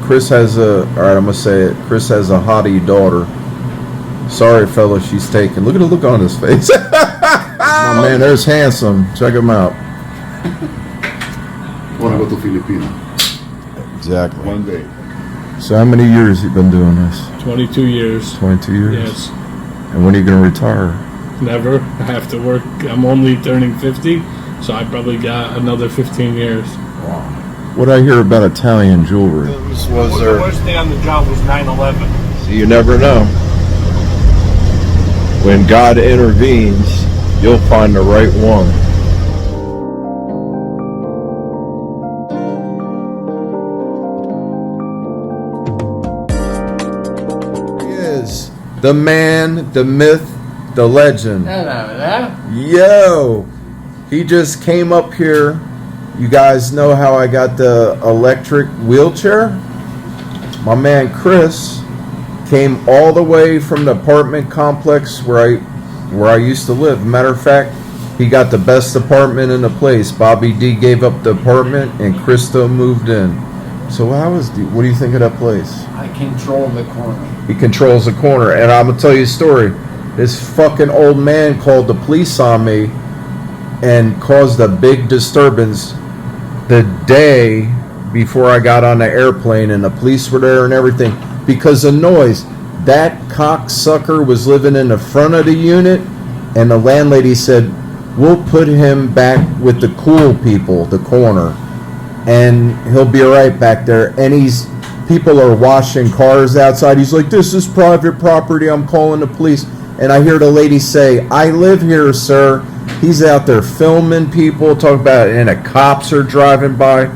Chris has a, alright, I'm gonna say it. Chris has a hottie daughter. Sorry, fella, she's taken. Look at the look on his face. My man, there's handsome. Check him out. I want to go to Filipino. Exactly. One day. So how many years you been doing this? 22 years. 22 years? Yes. And when are you going to retire? Never. I have to work. I'm only turning 50, so I probably got another 15 years. Wow. What I hear about Italian jewelry? The worst day on the job was 9/11. So you never know. When God intervenes, you'll find the right one. He is the man, the myth, the legend. Yo, he just came up here. You guys know how I got the electric wheelchair? My man Chris came all the way from the apartment complex where I used to live. Matter of fact, he got the best apartment in the place. Bobby D gave up the apartment and Krista moved in. So what do you think of that place? I control the corner. He controls the corner. And I'm gonna tell you a story. This fucking old man called the police on me and caused a big disturbance the day before I got on the airplane, and the police were there and everything because of noise. That cocksucker was living in the front of the unit, and the landlady said, "We'll put him back with the cool people, the corner, and he'll be all right back there." And people are washing cars outside. He's like, "This is private property. I'm calling the police." And I hear the lady say, "I live here, sir." He's out there filming people, talk about it, and the cops are driving by.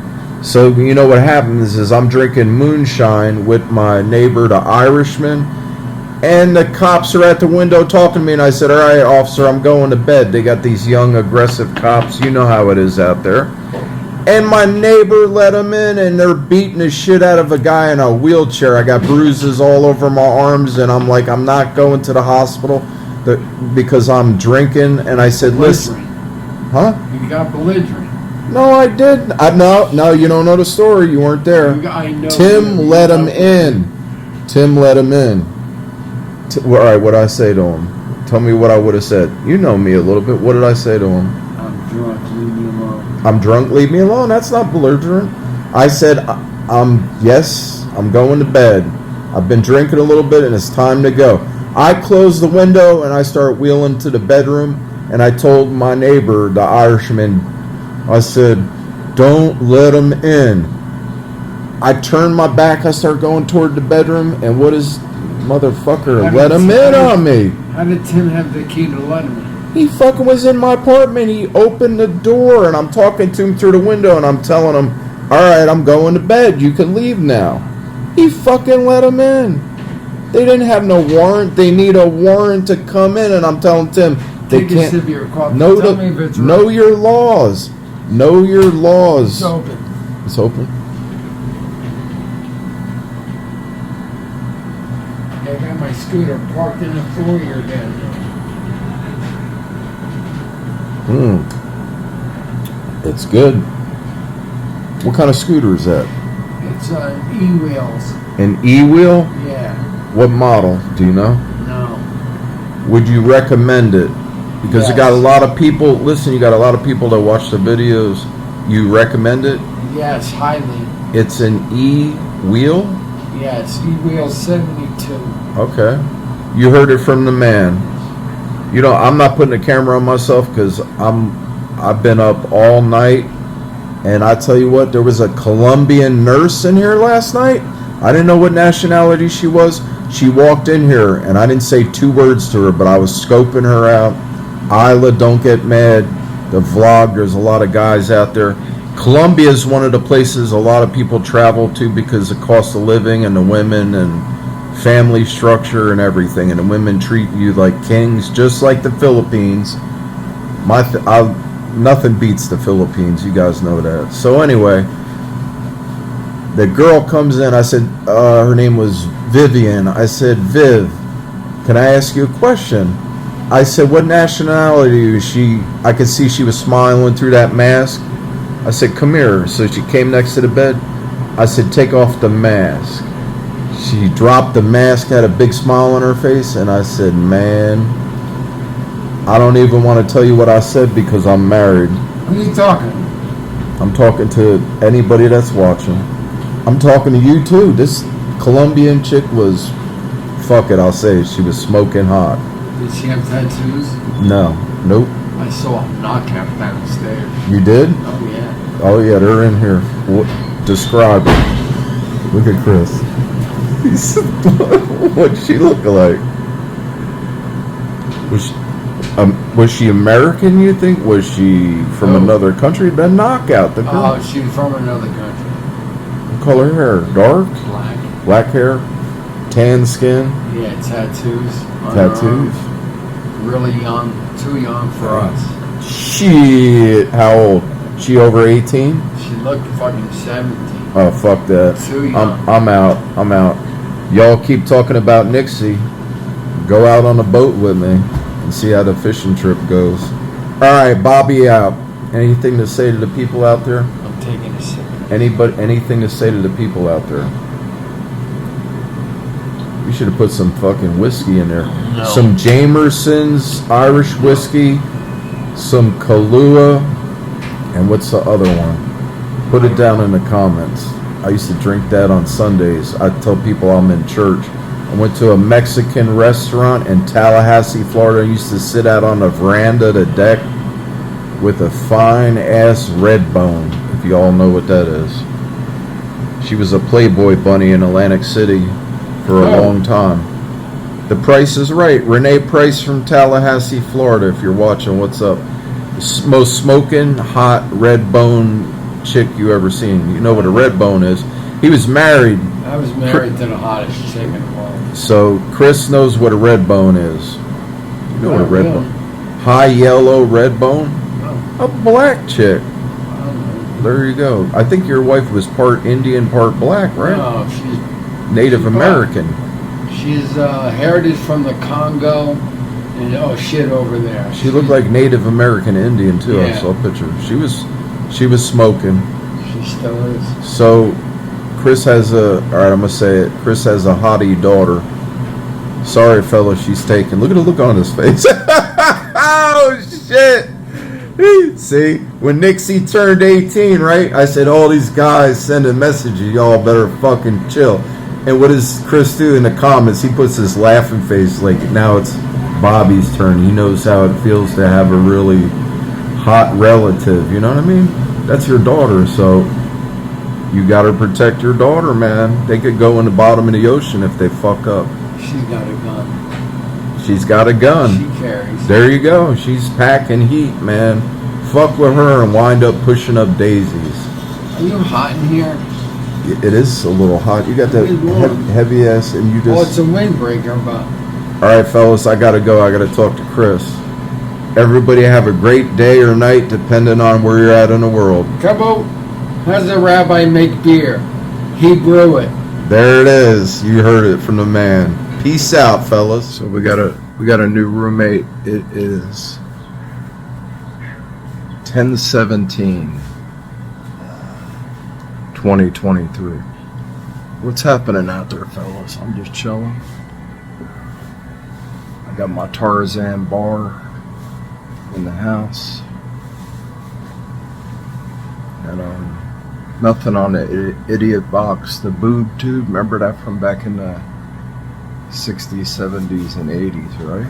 So you know what happens is I'm drinking moonshine with my neighbor, the Irishman, and the cops are at the window talking to me, and I said, "All right, officer, I'm going to bed." They got these young, aggressive cops. You know how it is out there. And my neighbor let him in, and they're beating the shit out of a guy in a wheelchair. I got bruises all over my arms, and I'm like, I'm not going to the hospital because I'm drinking. And I said, "Listen." Huh? You got belligerent. No, I didn't. No, you don't know the story. You weren't there. I know. Tim let him in. Tim let him in. All right, what did I say to him? Tell me what I would have said. You know me a little bit. What did I say to him? I'm drunk. Leave me alone. I'm drunk. Leave me alone. That's not belligerent. I said, yes, I'm going to bed. I've been drinking a little bit, and it's time to go. I closed the window, and I start wheeling to the bedroom, and I told my neighbor, the Irishman, I said, "Don't let him in." I turned my back. I start going toward the bedroom, and what is motherfucker let him in on me? How did Tim have the key to let him in? He fucking was in my apartment. He opened the door, and I'm talking to him through the window, and I'm telling him, "All right, I'm going to bed. You can leave now." He fucking let him in. They didn't have no warrant. They need a warrant to come in, and I'm telling Tim, they Take a sip of your coffee. know Tell me if it's know right. your laws. Know your laws. It's open. It's open. I got my scooter parked in the foyer down there. It's good. What kind of scooter is that? It's E-wheels. An E-wheel? Yeah. What model? Do you know? No. Would you recommend it? Because you Yes. got a lot of people. Listen, you got a lot of people that watch the videos. You recommend it? Yes, highly. It's an E-wheel? Yes, E-wheel 72. Okay. You heard it from the man. You know, I'm not putting a camera on myself because I've been up all night, and I tell you what, there was a Colombian nurse in here last night. I didn't know what nationality she was. She walked in here, and I didn't say two words to her, but I was scoping her out. Isla, don't get mad. The vlog, there's a lot of guys out there. Colombia is one of the places a lot of people travel to because of cost of living and the women and family structure and everything. And the women treat you like kings, just like the Philippines. Nothing beats the Philippines. You guys know that. So anyway, the girl comes in. I said, her name was Vivian. I said, "Viv, can I ask you a question?" I said, "What nationality is she?" I could see she was smiling through that mask. I said, "Come here." So she came next to the bed. I said, take off the mask. She dropped the mask, had a big smile on her face, and I said, man, I don't even want to tell you what I said because I'm married. Who are you talking? I'm talking to anybody that's watching. I'm talking to you too. This Colombian chick was, fuck it, I'll say it, she was smoking hot. Did she have tattoos? No, nope. I saw a knockout downstairs. You did? Oh, yeah. Oh yeah, they're in here. Describe it. Look at Chris. What'd she look like? Was she American, you think? Was she from another country? The knockout, the girl. Oh, she's from another country. What color hair? Dark? Black. Black hair? Tan skin? Yeah, tattoos. On her Tattoos? arm. Really young. Too young for us. Shit. How old? She over 18? She looked fucking 17. Oh, fuck that. Too young. I'm out. I'm out. Y'all keep talking about Nixie. Go out on a boat with me and see how the fishing trip goes. Alright, Bobby out. Anything to say to the people out there? I'm taking a sip. Anything to say to the people out there? You should have put some fucking whiskey in there. No. Some Jamerson's Irish whiskey, some Kahlua, and what's the other one? Put it down in the comments. I used to drink that on Sundays. I tell people I'm in church. I went to a Mexican restaurant in Tallahassee, Florida. I used to sit out on the veranda, the deck, with a fine ass red bone, if you all know what that is. She was a Playboy bunny in Atlantic City for a long time. The Price is Right. Renee Price from Tallahassee, Florida. If you're watching, what's up? Most smoking hot red bone chick you ever seen. You know what a red bone is. He was married. I was married to the hottest chick in the world. So Chris knows what a red bone is. You know what a red bone. High yellow red bone. A black chick. There you go. I think your wife was part Indian, part black, right? No, she's Native American. She's heritage from the Congo and shit over there. She looked like Native American Indian too. I Yeah. saw a picture. She was smoking. She still is. So Chris has all right, I'm gonna say it. Chris has a hottie daughter. Sorry, fella, she's taken. Look at the look on his face. Oh shit! See, when Nixie turned 18, right? I said, all these guys sending messages, y'all better fucking chill. And what does Chris do in the comments? He puts this laughing face like now it's Bobby's turn. He knows how it feels to have a really hot relative. You know what I mean? That's your daughter, so you gotta protect your daughter, man. They could go in the bottom of the ocean if they fuck up. She's got a gun. She's got a gun. She carries. There you go. She's packing heat, man. Fuck with her and wind up pushing up daisies. Are you hot in here? It is a little hot. You got that It's warm. heavy ass, and you Well, it's just. a windbreaker, but All right, fellas, I gotta go. I gotta talk to Chris. Everybody have a great day or night, depending on where you're at in the world. Cabo, how does a rabbi make beer? He brew it. There it is. You heard it from the man. Peace out, fellas. So we got a new roommate. It is 10/17, 2023. What's happening out there, fellas? I'm just chilling. I got my Tarzan bar in the house, and nothing on the idiot box. The boob tube. Remember that from back in the 60s, 70s, and 80s, right?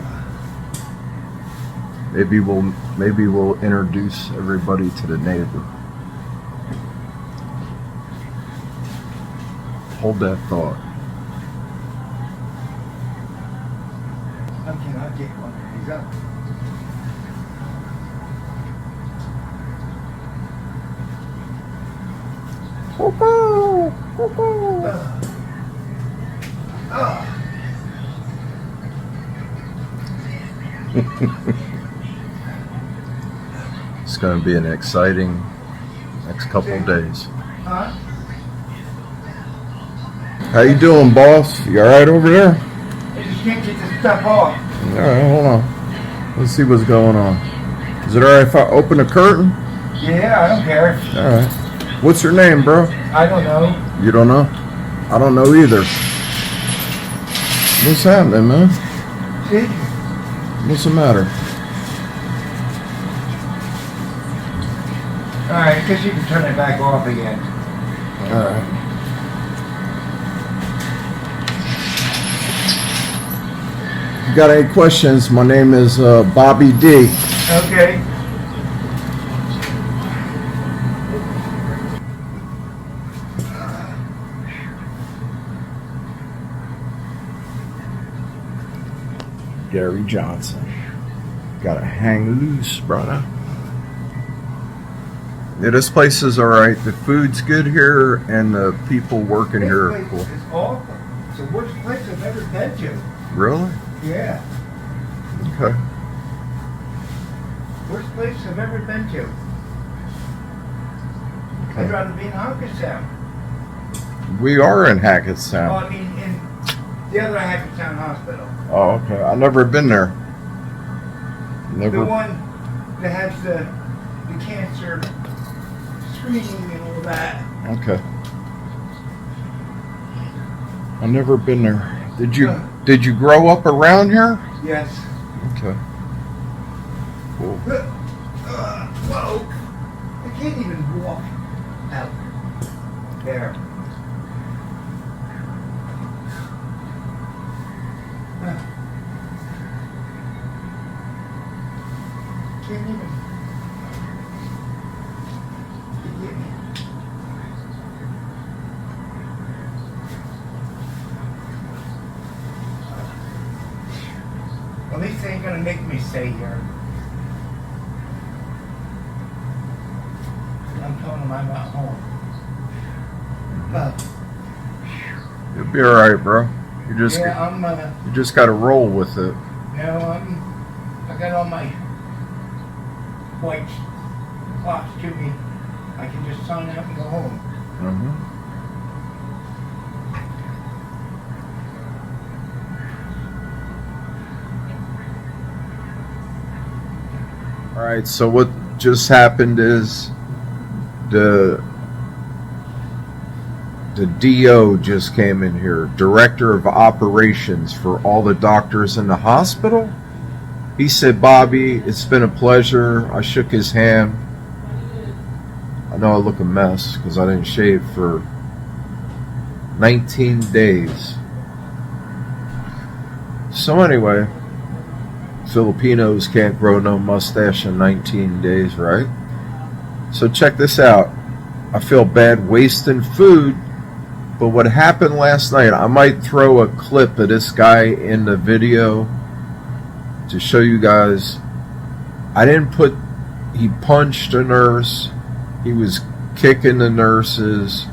Maybe we'll introduce everybody to the neighbor. Hold that thought. Okay, I'll get one of these up. It's going to be an exciting next couple days. How you doing, boss? You all right over there? I just can't get this stuff off. All right, hold on. Let's see what's going on. Is it all right if I open the curtain? Yeah, I don't care. All right. What's your name, bro? I don't know. You don't know? I don't know either. What's happening, man? See? What's the matter? Alright, I guess you can turn it back off again. Alright. If you got any questions, my name is Bobby D. Okay. Gary Johnson. Gotta hang loose, brother. Yeah, this place is alright. The food's good here, and the people working here are cool. It's awful. It's the worst place I've ever been to. Really? Yeah. Okay. Worst place I've ever been to. I'd rather be in Hackettstown. We are in Oh, Hackettstown. I mean, in the other Hackettstown Hospital. Oh, okay. I've never been there. The Never. one that has the cancer screening and all that. Okay. I've never been there. Did you grow up around here? Yes. Okay. Cool. Whoa. I can't even walk out there. Can't even. At least they ain't gonna make me stay here. I'm telling them I'm not home. But You'll be alright, bro. You just yeah, you just gotta roll with it. I got all my white clocks to me. I can just sign out and go home. Mm-hmm. All right, so what just happened is the DO just came in here, Director of Operations for all the doctors in the hospital. He said, Bobby, it's been a pleasure. I shook his hand. I know I look a mess because I didn't shave for 19 days. So anyway, Filipinos can't grow no mustache in 19 days, right? So check this out. I feel bad wasting food, but what happened last night, I might throw a clip of this guy in the video to show you guys. He punched a nurse. He was kicking the nurses.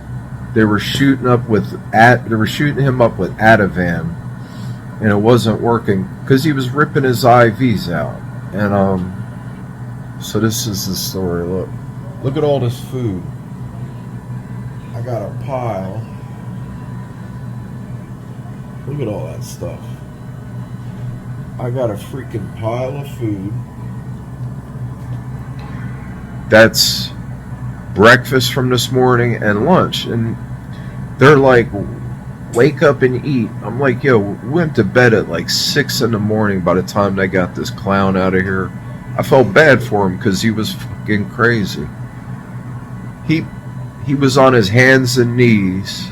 They were shooting him up with Ativan. And it wasn't working because he was ripping his IVs out. And so this is the story. Look at all this food. I got a pile. Look at all that stuff. I got a freaking pile of food. That's breakfast from this morning and lunch. And they're like, wake up and eat. I'm like, yo, we went to bed at like 6 in the morning by the time they got this clown out of here. I felt bad for him because he was fucking crazy. He was on his hands and knees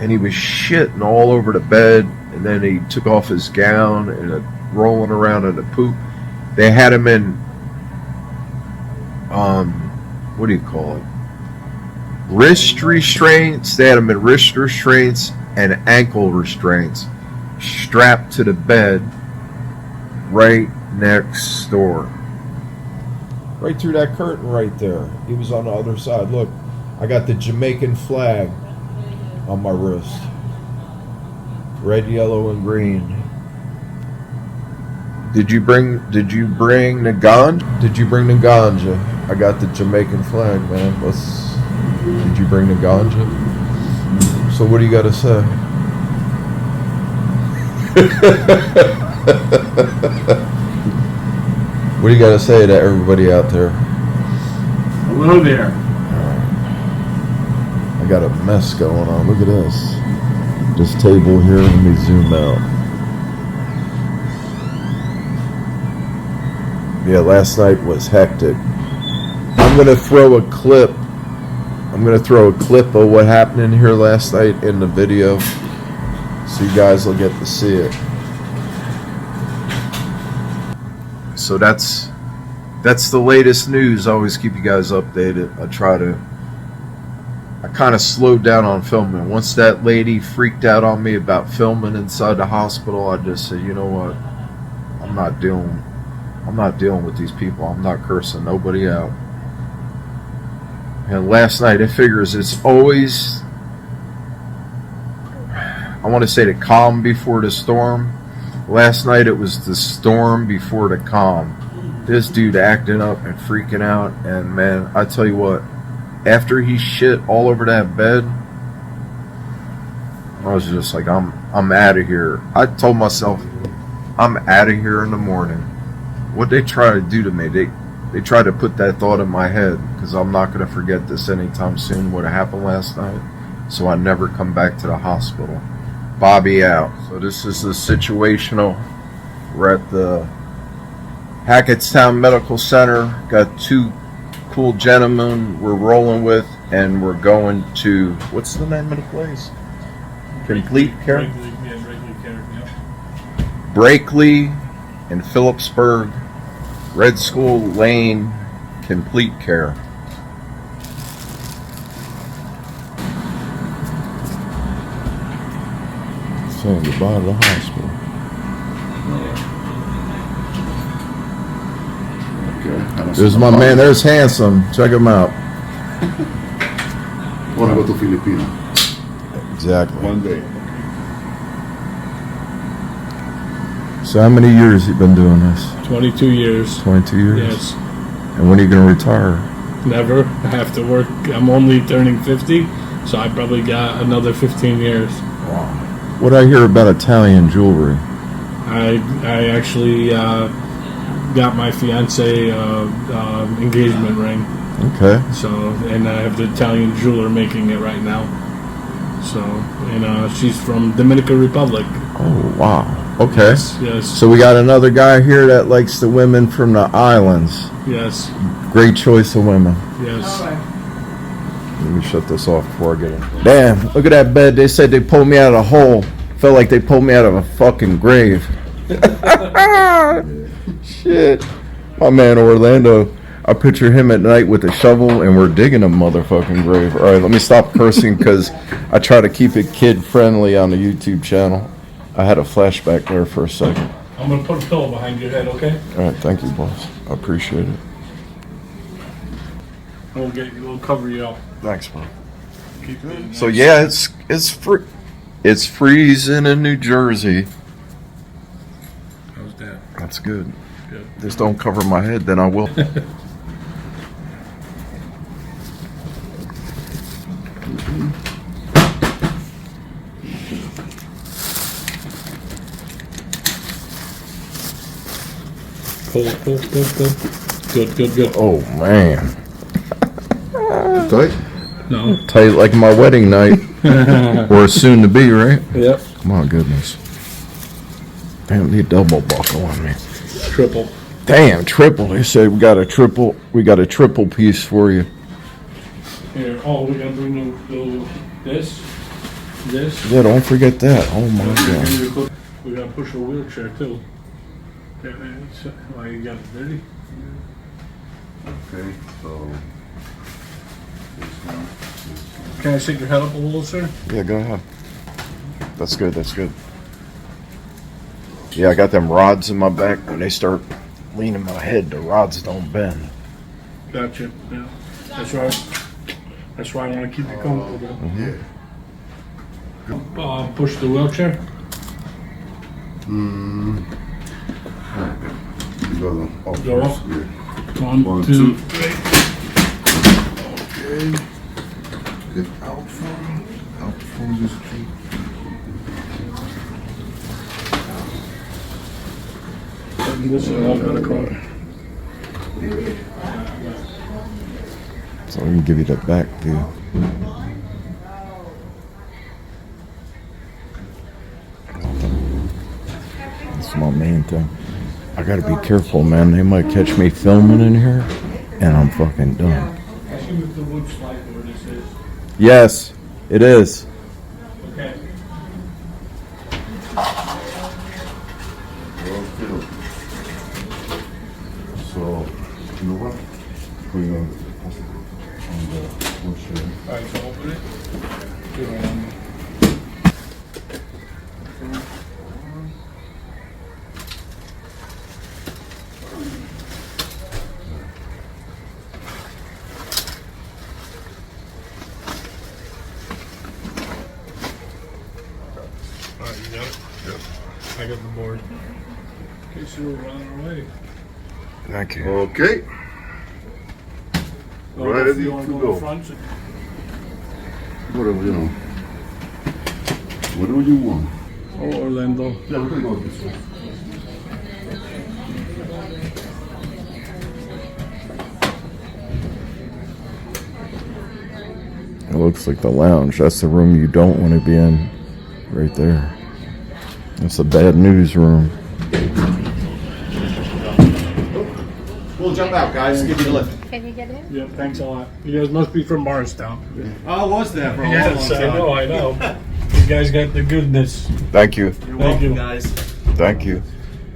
and he was shitting all over the bed, and then he took off his gown and rolling around in the poop. They had him in what do you call it? Wrist restraints. They had him in wrist restraints and ankle restraints, strapped to the bed right next door. Right through that curtain right there. He was on the other side. Look, I got the Jamaican flag on my wrist. Red, yellow, and green. Did you bring the ganja? Did you bring the ganja? I got the Jamaican flag, man. Did you bring the ganja? So what do you got to say? What do you got to say to everybody out there? Hello there. I I got a mess going on. Look at this. This table here, let me zoom out. Yeah, last night was hectic. I'm gonna throw a clip. I'm gonna throw a clip of what happened in here last night in the video, so you guys will get to see it. So that's the latest news. I always keep you guys updated. I kind of slowed down on filming. Once that lady freaked out on me about filming inside the hospital, I just said, you know what? I'm not dealing with these people. I'm not cursing nobody out. And last night, it figures it's always, I want to say, the calm before the storm. Last night, it was the storm before the calm. This dude acting up and freaking out. And man, I tell you what, after he shit all over that bed, I was just like, I'm out of here. I told myself, I'm out of here in the morning. What they try to do to me, they try to put that thought in my head, because I'm not going to forget this anytime soon, what happened last night. So I never come back to the hospital. Bobby out. So this is the situational. We're at the Hackettstown Medical Center. Got two cool gentlemen we're rolling with, and we're going to, what's the name of the place? Complete Care? Brakely Care, yeah. Brakely in Phillipsburg, Red School Lane, Complete Care. Saying goodbye to the hospital. There's my man, there's Handsome. Check him out. Want to go to Filipino Exactly. one day. So how many years you been doing this? 22 years. 22 years? Yes. And when are you going to retire? Never. I have to work. I'm only turning 50, so I probably got another 15 years. Wow. What I hear about Italian jewelry? I actually got my fiance engagement ring. Okay. So, and I have the Italian jeweler making it right now. So, and she's from Dominican Republic. Oh, wow. Okay. Yes. So we got another guy here that likes the women from the islands. Yes. Great choice of women. Yes. Let me shut this off before I get in. Damn, look at that bed. They said they pulled me out of a hole. Felt like they pulled me out of a fucking grave. Shit. My man Orlando, I picture him at night with a shovel and we're digging a motherfucking grave. All right, let me stop cursing because I try to keep it kid friendly on the YouTube channel. I had a flashback there for a second. I'm going to put a pillow behind your head, okay? All right, thank you, boss. I appreciate it. We'll cover you up. Thanks, bro. Keep it So yeah, it's freezing in New Jersey. How's that? That's good. Good. Just don't cover my head, then I will. Pull. Good. Oh man, Tight? No. tight like my wedding night, or soon to be, right? Yep. My goodness. Damn, need double buckle on me. Triple. Damn, triple. They said we got a triple piece for you. Here. Oh, we're going to bring this. Yeah, don't forget that. Oh my god. We're going to push a wheelchair too. Why you got it dirty? Okay, so this one. Can I shake your head up a little, sir? Yeah, go ahead. That's good. Yeah, I got them rods in my back. When they start leaning my head, the rods don't bend. Gotcha. Yeah. That's right. That's why I want to keep you comfortable. Yeah. Push the wheelchair. Go up Go first. up. Yeah. 1, One, 2, two. 3. Okay. Get out from this tree. This is all gonna come. So let me give you the back view. That's my main thing. I gotta be careful, man. They might catch me filming in here, and I'm fucking done. Ask him if the wood slide where this is. Yes, it is. Okay. So, you know what? Put it on the bullshit. Alright, so open it. Alright, you got it? Yep. I got the board. Okay, so we're on our way. Thank you. Okay. Right as you you want to to go. in front? Whatever, you know. Whatever you want. Oh, Orlando. Yeah, we're gonna go this way. It looks like the lounge. That's the room you don't want to be in. Right there. That's the bad news room. We'll jump out, guys. Give you the lift. Can you get in? Yeah, thanks a lot. You guys must be from Morristown. I was there for a Yes, long time. I know. You guys got the goodness. Thank you. You're Thank welcome, you. guys. Thank you.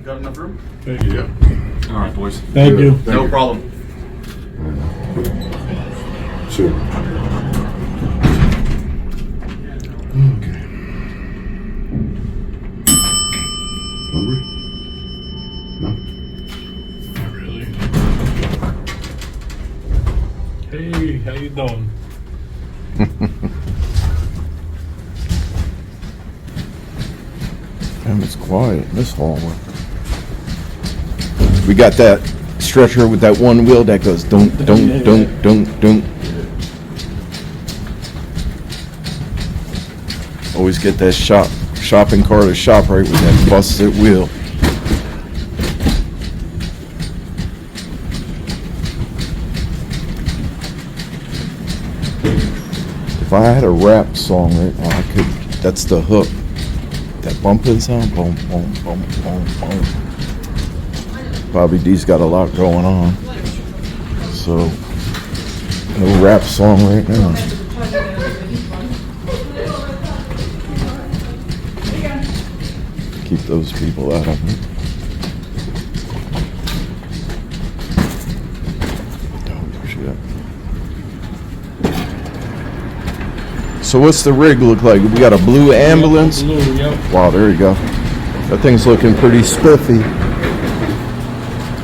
Got enough room? Thank you. All right, boys. Thank you. No problem. Sure. Okay. Hungry? No? Not really. Hey, how you doing? Damn, it's quiet in this hallway. We got that stretcher with that one wheel that goes don't. Always get that shopping cart or shop right with that busted wheel. If I had a rap song right now, I could. That's the hook. That bumping sound, boom, boom, boom, boom, boom. Bobby D's got a lot going on, so no rap song right now. Keep those people out of it. Oh shit. So what's the rig look like? We got a blue ambulance. Blue, yep. Wow, there you go. That thing's looking pretty spiffy.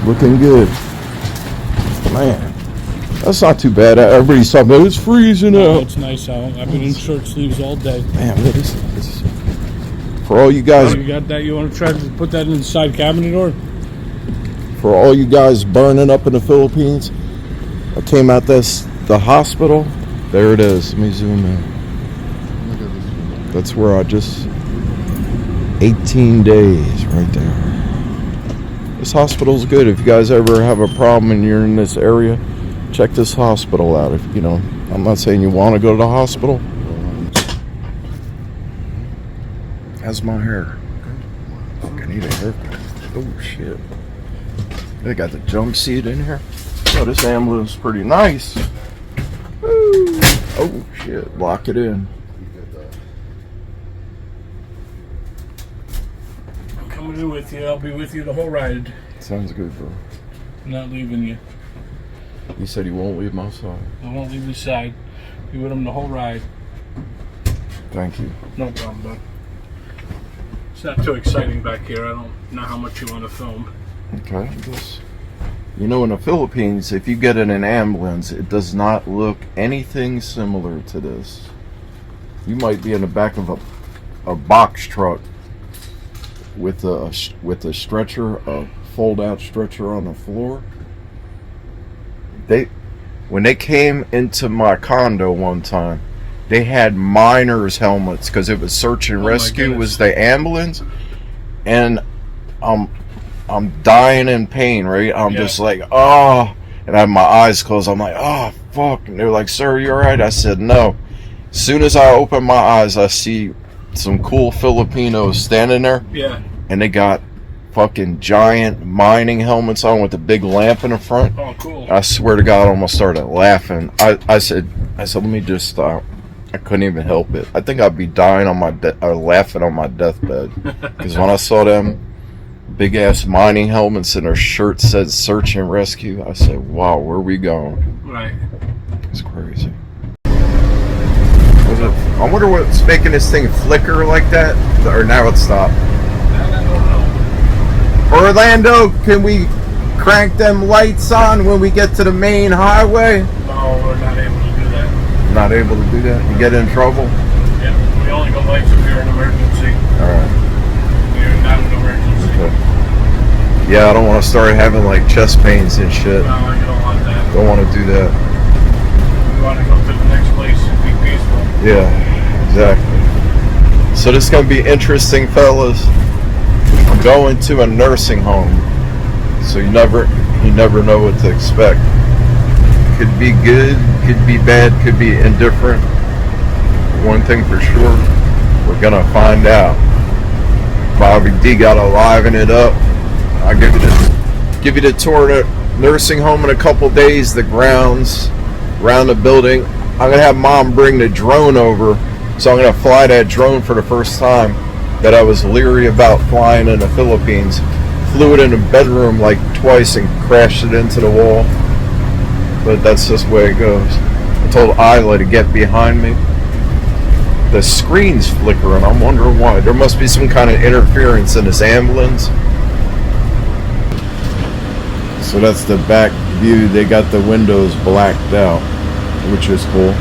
Looking good. Man, that's not too bad. Everybody's talking about it's freezing Oh, out. it's nice out. I've been in short sleeves all day. Man, what is this? For all you guys, You got that? You want to try to put that in the side cabinet or? for all you guys burning up in the Philippines, I came out the hospital. There it is. Let me zoom in. That's where I just 18 days right there. This hospital's good. If you guys ever have a problem and you're in this area, check this hospital out. If you know, I'm not saying you want to go to the hospital. How's my hair? Fuck, I need a haircut. Oh shit. They got the jump seat in here. Oh, this ambulance is pretty nice. Woo. Oh shit, lock it in. I'm coming in with you. I'll be with you the whole ride. Sounds good, bro. I'm not leaving you. He said he won't leave my side. I won't leave your side. Be with him the whole ride. Thank you. No problem, bud. It's not too exciting back here. I don't know how much you want to film. Okay, I guess. You know, in the Philippines, if you get in an ambulance, it does not look anything similar to this. You might be in the back of a box truck with a stretcher, a fold-out stretcher on the floor. When they came into my condo one time, they had miners' helmets because it was search and Oh my rescue goodness. was the ambulance, and I'm dying in pain, right? I'm Yeah. just like, oh, and I have my eyes closed. I'm like, oh, fuck. And they're like, sir, you all right? I said, no. As soon as I open my eyes, I see some cool Filipinos standing there, Yeah. and they got fucking giant mining helmets on with a big lamp in the front. Oh, cool. I swear to God, I almost started laughing. I said, let me just stop. I couldn't even help it. I think I'd be dying on my or laughing on my deathbed. Because when I saw them big ass mining helmets and their shirt said "Search and Rescue," I said, "Wow, where are we going?" Right. It's crazy. I wonder what's making this thing flicker like that, or now it stopped. I don't know. Orlando, can we crank them lights on when we get to the main highway? No, we're not able to do that. Not able to do that? You get in trouble? Yeah, we only go lights if you're an emergency. Alright. You're not an emergency. Okay. Yeah, I don't want to start having like chest pains and shit. No, you don't want that. Don't want to do that. We want to go to the next place and be peaceful. Yeah, exactly. So this is going to be interesting, fellas. I'm going to a nursing home. So you never know what to expect. Could be good, could be bad, could be indifferent. One thing for sure, we're gonna find out. Bobby D got to liven it up. I'll give you the tour of the nursing home in a couple days, the grounds, around the building. I'm gonna have Mom bring the drone over, so I'm gonna fly that drone for the first time that I was leery about flying in the Philippines. Flew it in the bedroom like twice and crashed it into the wall. But that's just the way it goes. I told Isla to get behind me. The screen's flickering. I'm wondering why. There must be some kind of interference in this ambulance. So that's the back view. They got the windows blacked out, which is cool.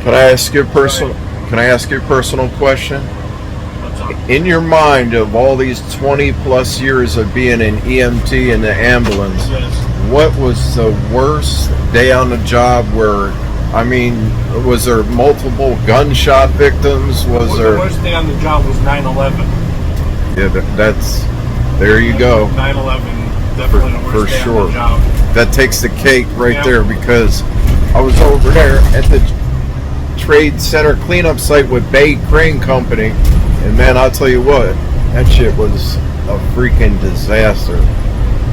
Can I ask you a personal question? What's up? In your mind, of all these 20 plus years of being an EMT in the ambulance, Yes. what was the worst day on the job where, I mean, was there multiple gunshot victims? Was The there? worst day on the job was 9/11. Yeah, that's, there you go. 9/11, definitely the For worst day sure. on the job. That takes the cake right Yeah. there, because I was over there at the Trade Center cleanup site with Bay Crane Company, and man, I'll tell you what, that shit was a freaking disaster.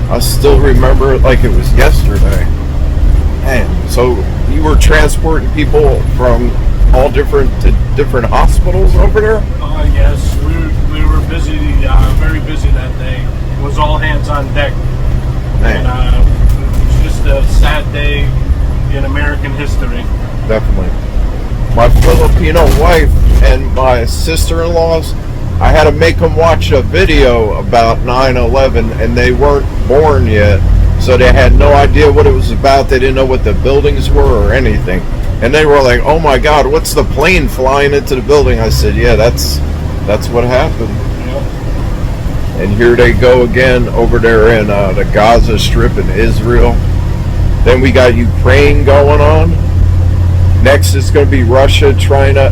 I still remember it like it was yesterday. Man, so you were transporting people from all different hospitals over there? Yes, we were busy, very busy that day. It was all hands on deck. Man, And it was just a sad day in American history. definitely. My Filipino wife and my sister-in-laws, I had to make them watch a video about 9/11, and they weren't born yet, so they had no idea what it was about. They didn't know what the buildings were or anything, and they were like, "Oh my God, what's the plane flying into the building?" I said, "Yeah, that's what happened." Yep. And here they go again over there in the Gaza Strip in Israel. Then we got Ukraine going on. Next is going to be Russia, China,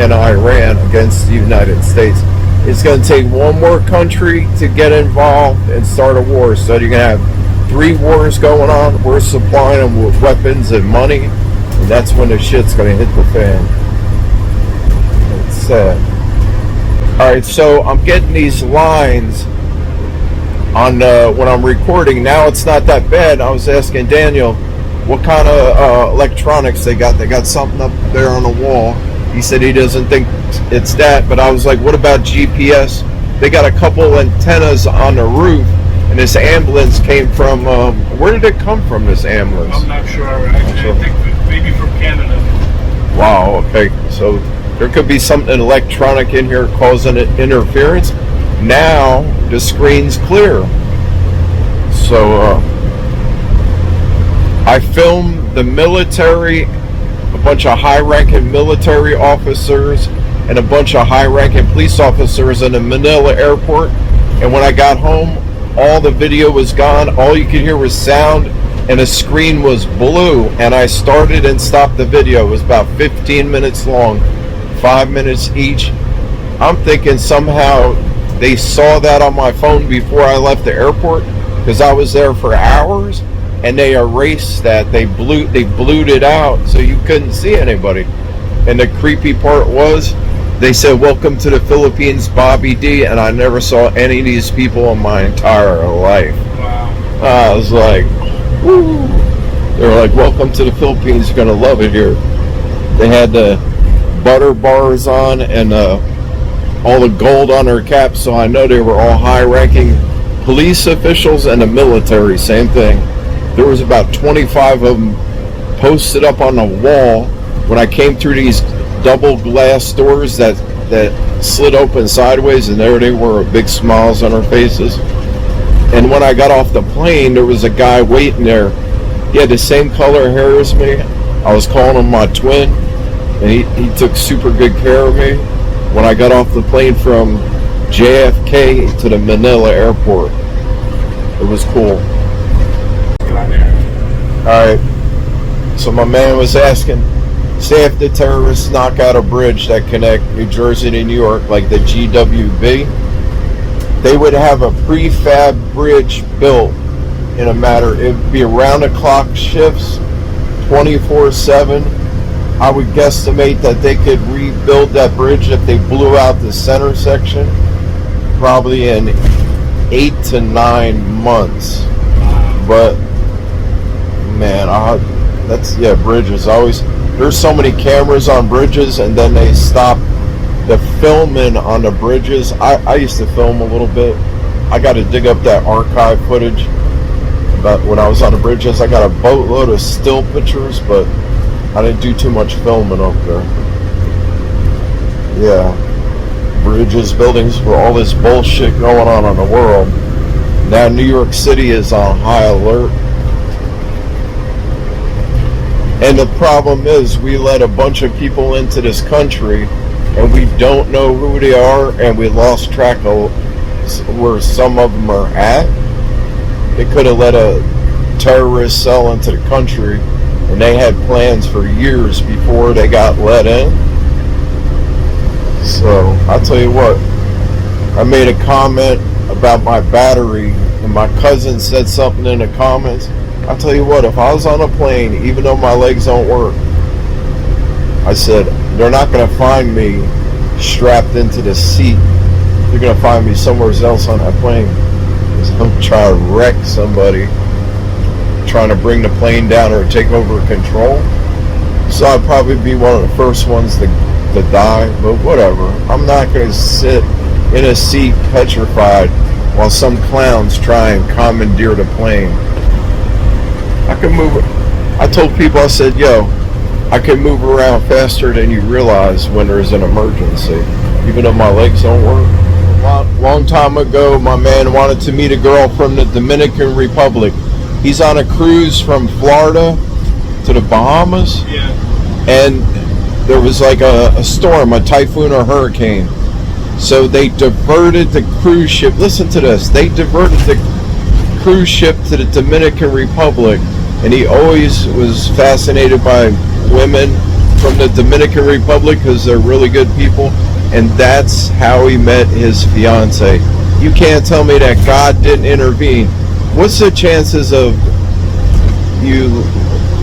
and Iran against the United States. It's going to take one more country to get involved and start a war. So you're going to have 3 wars going on. We're supplying them with weapons and money, and that's when the shit's going to hit the fan. It's sad. All right, so I'm getting these lines on when I'm recording. Now it's not that bad. I was asking Daniel what kind of electronics they got. They got something up there on the wall. He said he doesn't think it's that, but I was like, what about GPS? They got a couple antennas on the roof, and this ambulance came from, where did it come from, this ambulance? I'm not sure. I think maybe from Canada. Wow, okay. So there could be something electronic in here causing interference. Now the screen's clear. So I filmed the military, a bunch of high-ranking military officers and a bunch of high-ranking police officers in the Manila airport. And when I got home, all the video was gone. All you could hear was sound, and the screen was blue. And I started and stopped the video. It was about 15 minutes long, 5 minutes each. I'm thinking somehow they saw that on my phone before I left the airport, because I was there for hours, and they erased that. They blued it out so you couldn't see anybody. And the creepy part was, They said, "Welcome to the Philippines, Bobby D," and I never saw any of these people in my entire life. Wow. I was like, woo. They were like, "Welcome to the Philippines, you're gonna love it here." They had the butter bars on and all the gold on their caps, so I know they were all high-ranking police officials and the military, same thing. There was about 25 of them posted up on the wall when I came through these double glass doors that slid open sideways, and there they were, big smiles on their faces. And when I got off the plane, there was a guy waiting there. He had the same color hair as me. I was calling him my twin, and he took super good care of me when I got off the plane from JFK to the Manila airport. It was cool. Alright, so my man was asking, say if the terrorists knock out a bridge that connect New Jersey to New York, like the GWB, they would have a prefab bridge built in a matter, it would be around-the-clock shifts, 24/7. I would guesstimate that they could rebuild that bridge if they blew out the center section, probably in 8 to 9 months. But man, bridges always. There's so many cameras on bridges, and then they stop the filming on the bridges. I used to film a little bit. I got to dig up that archive footage about when I was on the bridges. I got a boatload of still pictures, but I didn't do too much filming up there. Yeah, bridges, buildings, for all this bullshit going on in the world. Now New York City is on high alert. And the problem is, we let a bunch of people into this country, and we don't know who they are, and we lost track of where some of them are at. They could have let a terrorist cell into the country, and they had plans for years before they got let in. So, I'll tell you what, I made a comment about my battery, and my cousin said something in the comments. I'll tell you what, if I was on a plane, even though my legs don't work, I said, they're not going to find me strapped into the seat. They're going to find me somewhere else on that plane. Because I'm trying to wreck somebody, trying to bring the plane down or take over control. So I'd probably be one of the first ones to die, but whatever. I'm not going to sit in a seat petrified while some clowns try and commandeer the plane. I can move. I told people, I said, yo, I can move around faster than you realize when there's an emergency, even though my legs don't work. Long time ago, my man wanted to meet a girl from the Dominican Republic. He's on a cruise from Florida to the Bahamas. Yeah. And there was like a storm, a typhoon or hurricane. So they diverted the cruise ship. Listen to this. They diverted the cruise ship to the Dominican Republic, and he always was fascinated by women from the Dominican Republic because they're really good people, and that's how he met his fiance. You can't tell me that God didn't intervene. What's the chances of you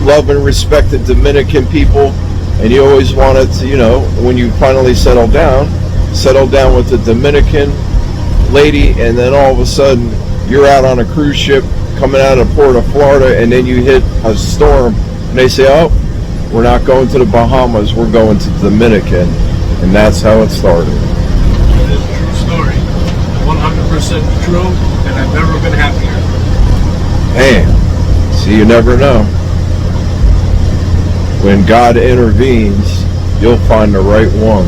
love and respect the Dominican people, and you always wanted to, you know, when you finally settle down with the Dominican lady, and then all of a sudden you're out on a cruise ship coming out of the port of Florida, and then you hit a storm, and they say, oh, we're not going to the Bahamas, we're going to the Dominican. And that's how it started. It is a true story. 100% true, and I've never been happier. Man, see, you never know. When God intervenes, you'll find the right one.